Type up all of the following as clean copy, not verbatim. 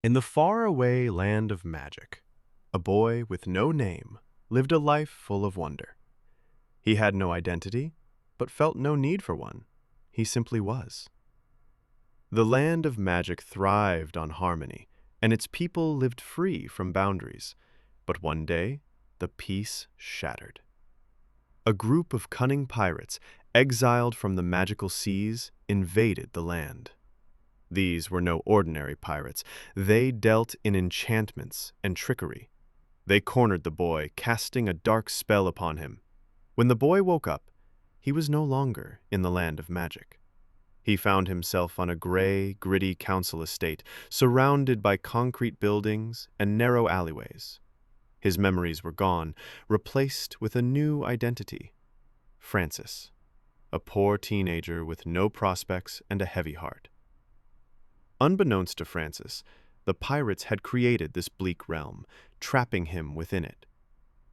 In the faraway land of magic, a boy with no name lived a life full of wonder. He had no identity, but felt no need for one. He simply was. The land of magic thrived on harmony, and its people lived free from boundaries. But one day, the peace shattered. A group of cunning pirates, exiled from the magical seas, invaded the land. These were no ordinary pirates. They dealt in enchantments and trickery. They cornered the boy, casting a dark spell upon him. When the boy woke up, he was no longer in the land of magic. He found himself on a gray, gritty council estate, surrounded by concrete buildings and narrow alleyways. His memories were gone, replaced with a new identity: Francis, a poor teenager with no prospects and a heavy heart. Unbeknownst to Francis, the pirates had created this bleak realm, trapping him within it.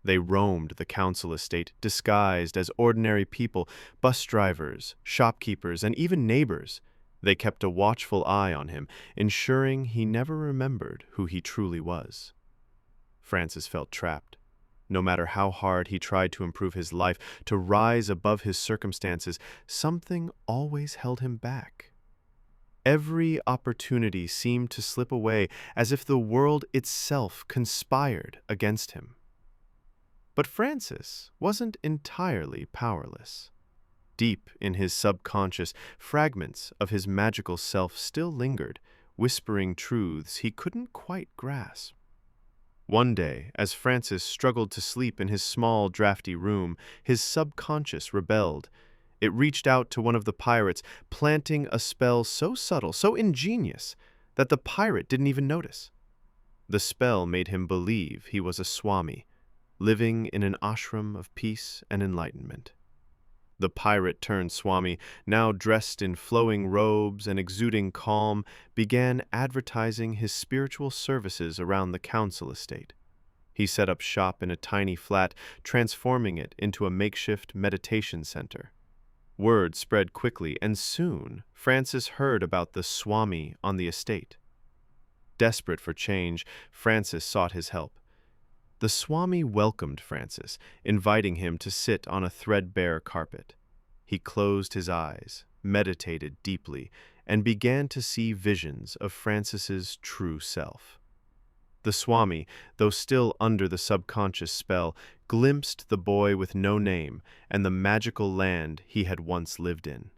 They roamed the council estate disguised as ordinary people, bus drivers, shopkeepers, and even neighbors. They kept a watchful eye on him, ensuring he never remembered who he truly was. Francis felt trapped. No matter how hard he tried to improve his life, to rise above his circumstances, something always held him back. Every opportunity seemed to slip away, as if the world itself conspired against him. But Francis wasn't entirely powerless. Deep in his subconscious, fragments of his magical self still lingered, whispering truths he couldn't quite grasp. One day, as Francis struggled to sleep in his small, drafty room, his subconscious rebelled. It reached out to one of the pirates, planting a spell so subtle, so ingenious, that the pirate didn't even notice. The spell made him believe he was a Swami, living in an ashram of peace and enlightenment. The pirate-turned-Swami, now dressed in flowing robes and exuding calm, began advertising his spiritual services around the council estate. He set up shop in a tiny flat, transforming it into a makeshift meditation center. Word spread quickly, and soon Francis heard about the Swami on the estate. Desperate for change, Francis sought his help. The Swami welcomed Francis, inviting him to sit on a threadbare carpet. He closed his eyes, meditated deeply, and began to see visions of Francis's true self. The Swami, though still under the subconscious spell, glimpsed the boy with no name and the magical land he had once lived in.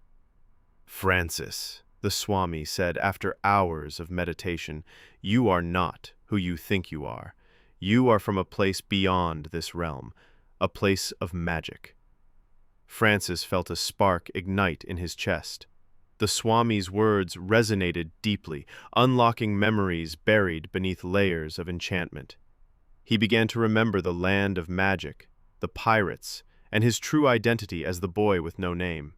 "Francis," the Swami said after hours of meditation, "you are not who you think you are. You are from a place beyond this realm, a place of magic." Francis felt a spark ignite in his chest. The Swami's words resonated deeply, unlocking memories buried beneath layers of enchantment. He began to remember the land of magic, the pirates, and his true identity as the boy with no name.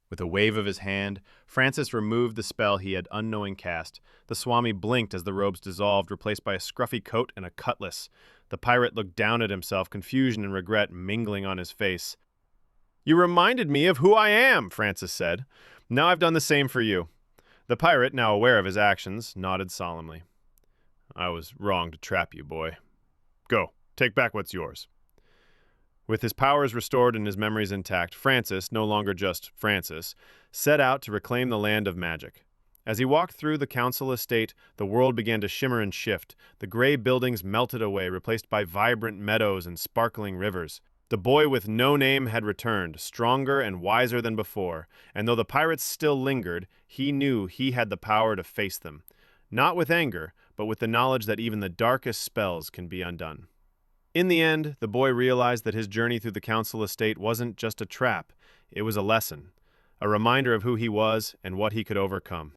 With a wave of his hand, Francis removed the spell he had unknowing cast. The Swami blinked as the robes dissolved, replaced by a scruffy coat and a cutlass. The pirate looked down at himself, confusion and regret mingling on his face. "You reminded me of who I am," Francis said. "Now I've done the same for you." The pirate, now aware of his actions, nodded solemnly. "I was wrong to trap you, boy. Go, take back what's yours." With his powers restored and his memories intact, Francis, no longer just Francis, set out to reclaim the land of magic. As he walked through the council estate, the world began to shimmer and shift. The gray buildings melted away, replaced by vibrant meadows and sparkling rivers. The boy with no name had returned, stronger and wiser than before, and though the pirates still lingered, he knew he had the power to face them. Not with anger, but with the knowledge that even the darkest spells can be undone. In the end, the boy realized that his journey through the council estate wasn't just a trap, it was a lesson, a reminder of who he was and what he could overcome.